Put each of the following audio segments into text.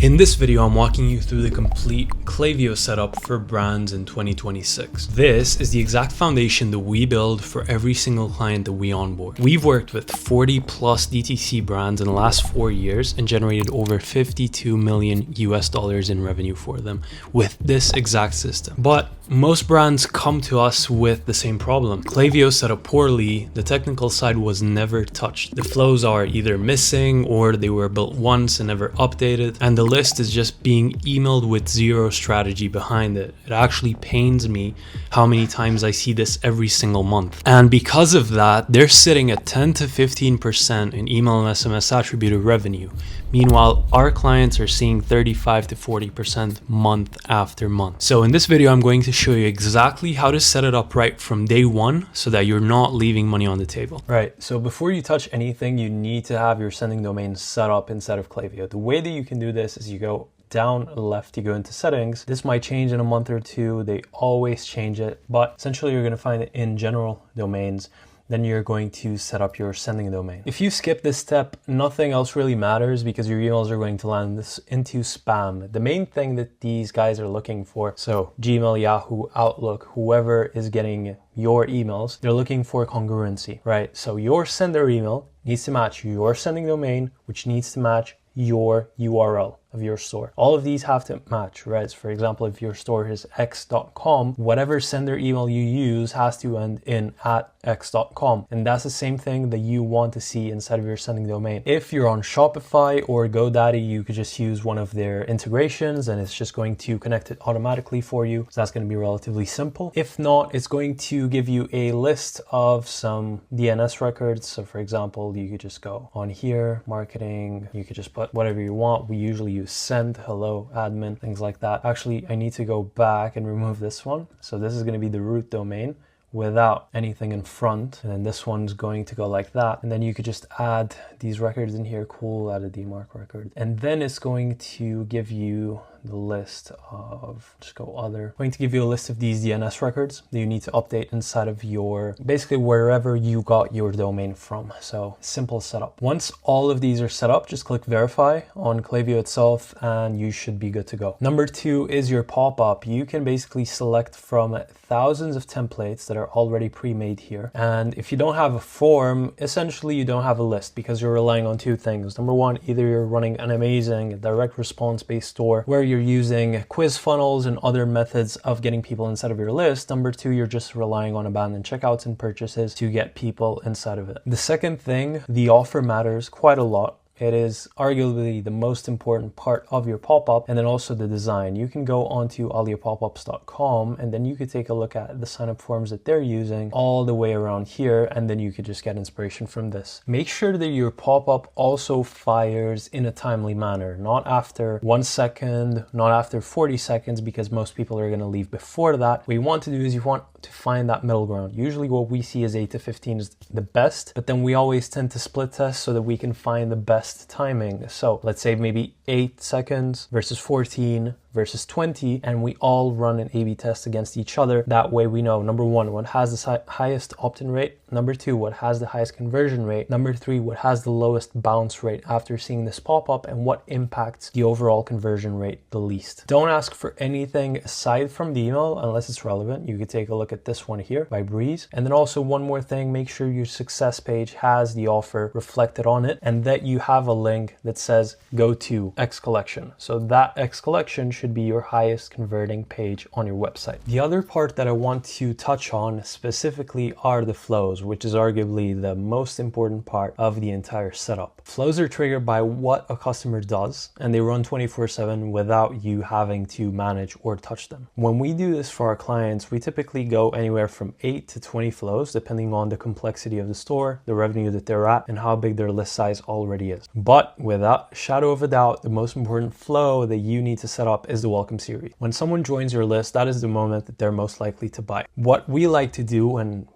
In this video, I'm walking you through the complete Klaviyo setup for brands in 2026. This is the exact foundation that we build for every single client that we onboard. We've worked with 40 plus DTC brands in the last 4 years and generated over 52 million US dollars in revenue for them with this exact system. But most brands come to us with the same problem. Klaviyo set up poorly, the technical side was never touched. The flows are either missing or they were built once and never updated, and the list is just being emailed with zero strategy behind it. It actually pains me how many times I see this every single month. And because of that, they're sitting at 10 to 15% in email and SMS attributed revenue. Meanwhile, our clients are seeing 35 to 40% month after month. So in this video, I'm going to show you exactly how to set it up right from day one so that you're not leaving money on the table. Right, so before you touch anything, you need to have your sending domain set up inside of Klaviyo. The way that you can do this is you go down left, you go into settings. This might change in a month or two. They always change it, but essentially you're going to find it in general domains. Then you're going to set up your sending domain. If you skip this step, nothing else really matters because your emails are going to land this into spam. The main thing that these guys are looking for, so Gmail, Yahoo, Outlook, whoever is getting your emails, they're looking for congruency, right? So your sender email needs to match your sending domain, which needs to match your URL of your store. All of these have to match, right? So for example, if your store is x.com, whatever sender email you use has to end in @x.com. And that's the same thing that you want to see inside of your sending domain. If you're on Shopify or GoDaddy, you could just use one of their integrations and it's just going to connect it automatically for you. So that's going to be relatively simple. If not, it's going to give you a list of some DNS records. So for example, you could just go on here, marketing, you could just put whatever you want. We usually use send, hello, admin, things like that. Actually, I need to go back and remove this one. So this is going to be the root domain without anything in front. And then this one's going to go like that. And then you could just add these records in here. Cool, add a DMARC record. And then it's going to give you the list of, just go other, going to give you a list of these DNS records that you need to update inside of your, basically wherever you got your domain from. So simple setup. Once all of these are set up, just click verify on Klaviyo itself and you should be good to go. Number two is your pop-up. You can basically select from thousands of templates that are already pre-made here. And if you don't have a form, essentially you don't have a list because you're relying on two things. Number one, either you're running an amazing direct response based store where you're using quiz funnels and other methods of getting people inside of your list. Number two, you're just relying on abandoned checkouts and purchases to get people inside of it. The second thing, the offer matters quite a lot. It is arguably the most important part of your pop-up, and then also the design. You can go onto aliapopups.com and then you could take a look at the sign-up forms that they're using all the way around here, and then you could just get inspiration from this. Make sure that your pop-up also fires in a timely manner, not after 1 second, not after 40 seconds, because most people are going to leave before that. What you want to do is you want to find that middle ground. Usually what we see is 8 to 15 is the best, but then we always tend to split test so that we can find the best timing. So let's say maybe 8 seconds versus 14 versus 20, and we all run an A/B test against each other. That way we know, number one, what has the highest opt-in rate, number two, what has the highest conversion rate, number three, what has the lowest bounce rate after seeing this pop-up, and what impacts the overall conversion rate the least. Don't ask for anything aside from the email unless it's relevant. You could take a look at this one here by Breeze. And then also one more thing, make sure your success page has the offer reflected on it and that you have a link that says go to X collection. So that X collection should be your highest converting page on your website. The other part that I want to touch on specifically are the flows, which is arguably the most important part of the entire setup. Flows are triggered by what a customer does, and they run 24/7 without you having to manage or touch them. When we do this for our clients, we typically go anywhere from 8 to 20 flows, depending on the complexity of the store, the revenue that they're at, and how big their list size already is. But without a shadow of a doubt, the most important flow that you need to set up is the welcome series. When someone joins your list, that is the moment that they're most likely to buy. What we like to do, and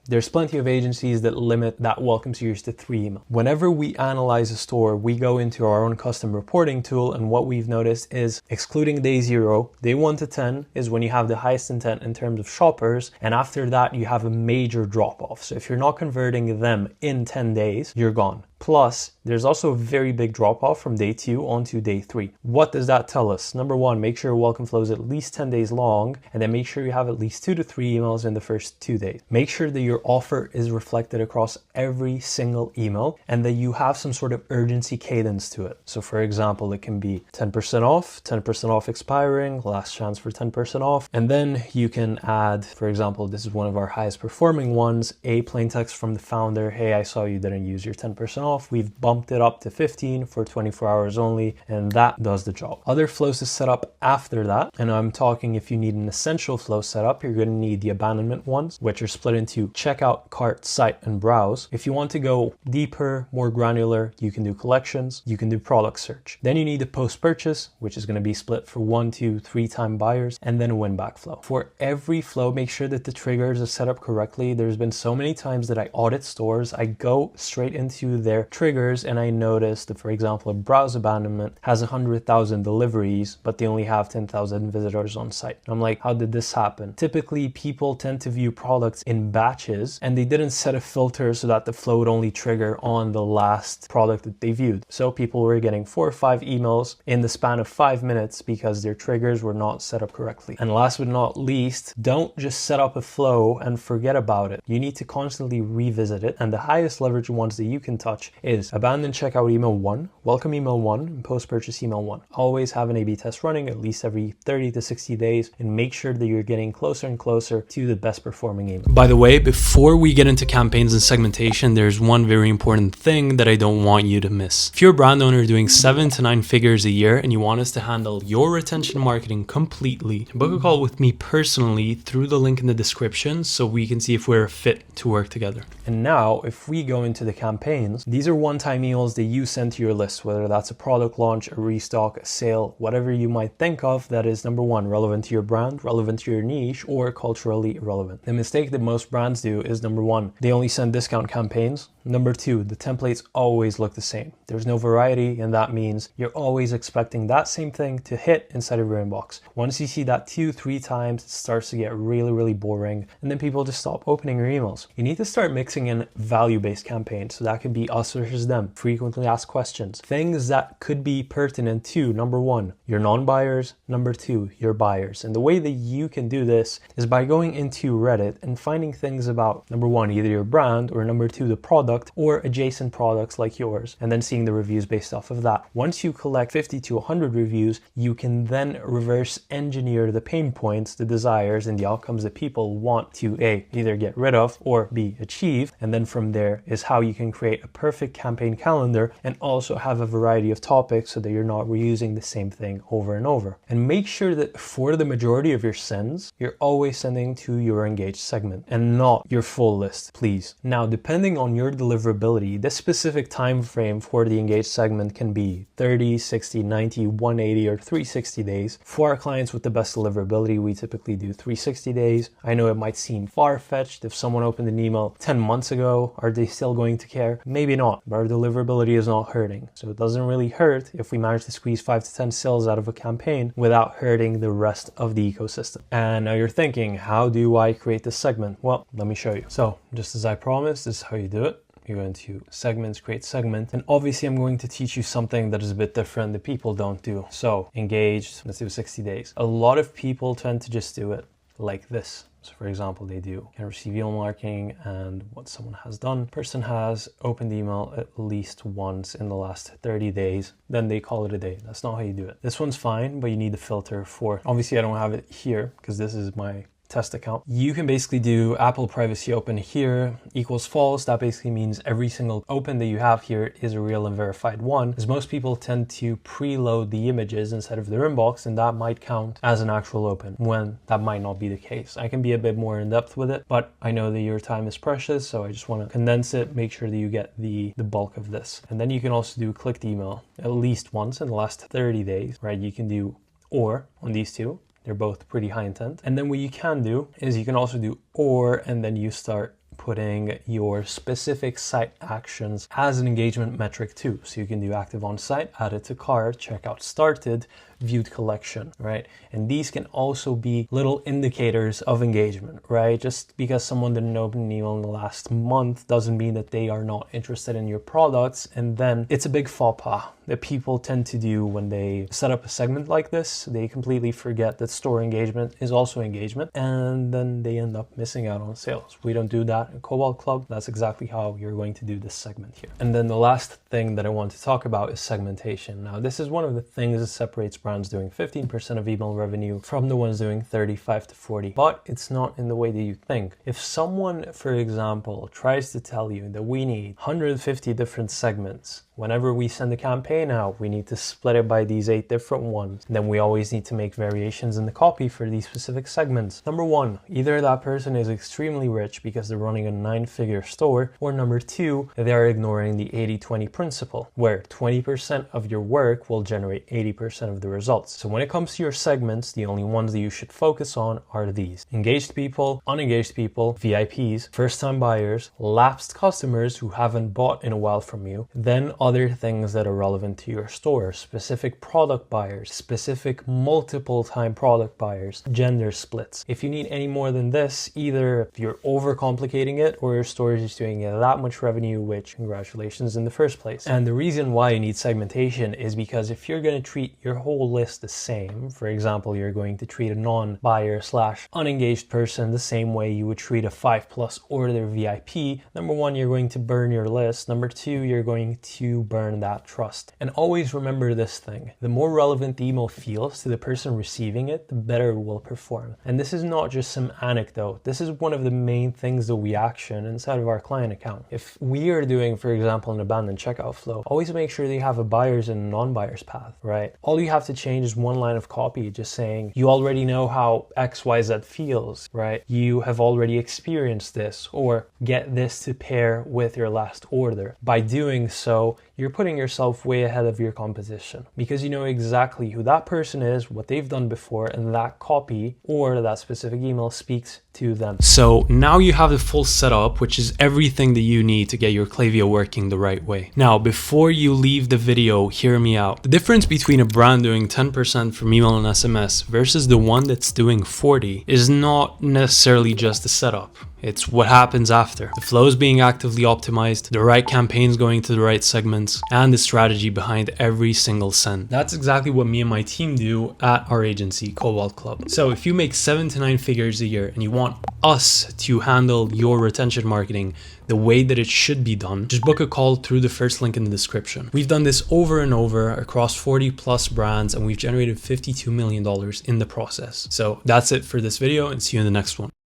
there's plenty of agencies that limit that welcome series to 3 emails. Whenever we analyze a store, we go into our own custom reporting tool, and what we've noticed is, excluding day 0, day 1 to 10 is when you have the highest intent in terms of shoppers, and after that you have a major drop off. So if you're not converting them in 10 days, you're gone. Plus, there's also a very big drop off from day 2 onto day 3. What does that tell us? Number 1, make sure your welcome flow is at least 10 days long, and then make sure you have at least 2 to 3 emails in the first 2 days. Make sure that your offer is reflected across every single email and that you have some sort of urgency cadence to it. So for example, it can be 10% off expiring, last chance for 10% off. And then you can add, for example, this is one of our highest performing ones, a plain text from the founder. Hey, I saw you didn't use your 10% off. We've bumped it up to 15 for 24 hours only, and that does the job. Other flows to set up after that, and I'm talking if you need an essential flow setup, you're going to need the abandonment ones, which are split into checkout, cart, site, and browse. If you want to go deeper, more granular, you can do collections, you can do product search. Then you need the post-purchase, which is going to be split for 1, 2, 3 time buyers, and then a win-back flow. For every flow, make sure that the triggers are set up correctly. There's been so many times that I audit stores, I go straight into their triggers and I notice that, for example, a browse abandonment has 100,000 deliveries, but they only have 10,000 visitors on site. I'm like, how did this happen? Typically, people tend to view products in batches and they didn't set a filter so that the flow would only trigger on the last product that they viewed. So people were getting 4 or 5 emails in the span of 5 minutes because their triggers were not set up correctly. And last but not least, don't just set up a flow and forget about it. You need to constantly revisit it. And the highest leverage ones that you can touch is abandon checkout email 1, welcome email 1, and post-purchase email 1. Always have an A/B test running at least every 30 to 60 days and make sure that you're getting closer and closer to the best performing email. By the way, before we get into campaigns and segmentation, there's one very important thing that I don't want you to miss. If you're a brand owner doing 7 to 9 figures a year and you want us to handle your retention marketing completely, book a call with me personally through the link in the description so we can see if we're a fit to work together. And now, if we go into the campaigns, these are one-time emails that you send to your list, whether that's a product launch, a restock, a sale, whatever you might think of that is, number 1, relevant to your brand, relevant to your niche, or culturally relevant. The mistake that most brands do is, number 1, they only send discount campaigns. Number 2, the templates always look the same. There's no variety, and that means you're always expecting that same thing to hit inside of your inbox. Once you see that 2, 3 times, it starts to get really, really boring, and then people just stop opening your emails. You need to start mixing in value-based campaigns, so that could be us versus them, frequently asked questions, things that could be pertinent to, number 1, your non-buyers, number 2, your buyers. And the way that you can do this is by going into Reddit and finding things about, number 1, either your brand, or number 2, the product, or adjacent products like yours, and then seeing the reviews based off of that. Once you collect 50 to 100 reviews, you can then reverse engineer the pain points, the desires, and the outcomes that people want to A, either get rid of, or B, achieve. And then from there is how you can create a perfect campaign calendar and also have a variety of topics so that you're not reusing the same thing over and over. And make sure that for the majority of your sends, you're always sending to your engaged segment and not your full list, please. Now, depending on your deliverability, this specific time frame for the engaged segment can be 30, 60, 90, 180, or 360 days. For our clients with the best deliverability, we typically do 360 days. I know it might seem far-fetched. If someone opened an email 10 months ago, are they still going to care? Maybe not, but our deliverability is not hurting. So it doesn't really hurt if we manage to squeeze 5 to 10 sales out of a campaign without hurting the rest of the ecosystem. And now you're thinking, how do I create this segment? Well, let me show you. So just as I promised, this is how you do it. You go into segments, create segment, and obviously I'm going to teach you something that is a bit different that people don't do. So engaged, let's do 60 days. A lot of people tend to just do it like this. So for example, they do can receive email marketing and what someone has done. Person has opened the email at least once in the last 30 days, then they call it a day. That's not how you do it. This one's fine, but you need the filter for, obviously I don't have it here because this is my test account. You can basically do Apple privacy open here equals false. That basically means every single open that you have here is a real and verified one, as most people tend to preload the images inside of their inbox, and that might count as an actual open when that might not be the case. I can be a bit more in depth with it, but I know that your time is precious, so I just want to condense it, make sure that you get the bulk of this. And then you can also do clicked email at least once in the last 30 days, right? You can do or on these two. They're both pretty high intent. And then what you can do is you can also do or, and then you start putting your specific site actions as an engagement metric too. So you can do active on site, added to cart, checkout started, viewed collection, right? And these can also be little indicators of engagement, right? Just because someone didn't open an email in the last month doesn't mean that they are not interested in your products. And then it's a big faux pas that people tend to do when they set up a segment like this. They completely forget that store engagement is also engagement, and then they end up missing out on sales. We don't do that in Cobalt Club. That's exactly how you're going to do this segment here. And then the last thing that I want to talk about is segmentation. Now, this is one of the things that separates brands doing 15% of email revenue from the ones doing 35 to 40, but it's not in the way that you think. If someone, for example, tries to tell you that we need 150 different segments, whenever we send a campaign out, we need to split it by these 8 different ones. Then we always need to make variations in the copy for these specific segments. Number one, either that person is extremely rich because they're running a 9-figure store, or number two, they're ignoring the 80-20 principle, where 20% of your work will generate 80% of the results. So when it comes to your segments, the only ones that you should focus on are these: engaged people, unengaged people, VIPs, first-time buyers, lapsed customers who haven't bought in a while from you, then other things that are relevant to your store, specific product buyers, specific multiple time product buyers, gender splits. If you need any more than this, either you're overcomplicating it or your store is just doing that much revenue, which congratulations in the first place. And the reason why you need segmentation is because if you're going to treat your whole list the same, for example, you're going to treat a non-buyer / unengaged person the same way you would treat a 5+ order VIP, number one, you're going to burn your list. Number two, you're going to burn that trust. And always remember this thing: the more relevant the email feels to the person receiving it, the better it will perform. And this is not just some anecdote. This is one of the main things that we action inside of our client account. If we are doing, for example, an abandoned checkout flow, always make sure that you have a buyers and non-buyers path, right? All you have to change is one line of copy, just saying, you already know how XYZ feels, right? You have already experienced this, or get this to pair with your last order. By doing so, you're putting yourself way ahead of your competition because you know exactly who that person is, what they've done before, and that copy or that specific email speaks to them. So now you have the full setup, which is everything that you need to get your Klaviyo working the right way. Now, before you leave the video, hear me out. The difference between a brand doing 10% from email and SMS versus the one that's doing 40 is not necessarily just the setup. It's what happens after. The flow is being actively optimized, the right campaigns going to the right segments, and the strategy behind every single send. That's exactly what me and my team do at our agency, Cobalt Club. So if you make 7 to 9 figures a year and you want us to handle your retention marketing the way that it should be done, just book a call through the first link in the description. We've done this over and over across 40+ brands, and we've generated $52 million in the process. So that's it for this video, and see you in the next one.